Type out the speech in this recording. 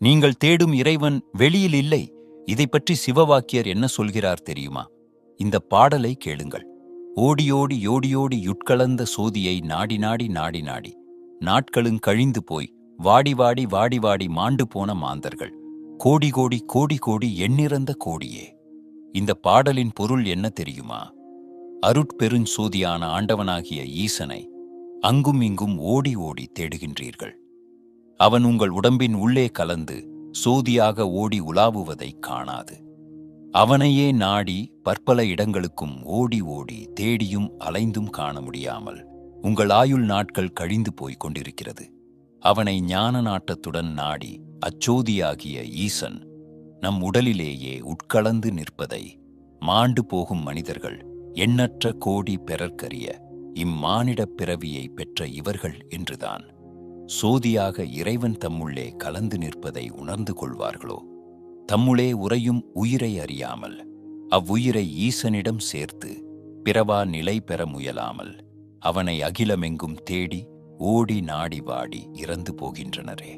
நீங்கள் தேடும் இறைவன் வெளியில் இல்லை. இதை பற்றி சிவவாக்கியர் என்ன சொல்கிறார் தெரியுமா? இந்த பாடலை கேளுங்கள். ஓடியோடி யோடியோடி யுட்கலந்த சோதியை நாடி நாடி நாடி நாடி நாட்களுங் கழிந்து போய் வாடி வாடி வாடி வாடி மாண்டு போன மாந்தர்கள் கோடி கோடி கோடி கோடி எண்ணிறந்த கோடியே. இந்த பாடலின் பொருள் என்ன தெரியுமா? அருட்பெருஞ்சோதியான ஆண்டவனாகிய ஈசனை அங்கும் இங்கும் ஓடி ஓடி தேடுகின்றீர்கள். அவன் உங்கள் உடம்பின் உள்ளே கலந்து சோதியாக ஓடி உலாவுவதை காணாது. அவனையே நாடி பற்பல இடங்களுக்கும் ஓடி ஓடி தேடியும் அலைந்தும் காண முடியாமல் உங்கள் ஆயுள் நாட்கள் கழிந்து போய்க் கொண்டிருக்கிறது. அவனை ஞான நாட்டத்துடன் நாடி அச்சோதியாகிய ஈசன் நம் உடலிலேயே உட்கலந்து நிற்பதை மாண்டு போகும் மனிதர்கள் எண்ணற்ற கோடி பெறற்கரிய இம்மானிடப் பிறவியை பெற்ற இவர்கள் என்றுதான் சோதியாக இறைவன் தம்முள்ளே கலந்து நிற்பதை உணர்ந்து கொள்வார்களோ, தம்முளே உறையும் உயிரை அறியாமல் அவ்வுயிரை ஈசனிடம் சேர்த்து பிறவா நிலை பெற முயலாமல் அவனை அகிலமெங்கும் தேடி ஓடி நாடி வாடி இறந்து போகின்றனரே.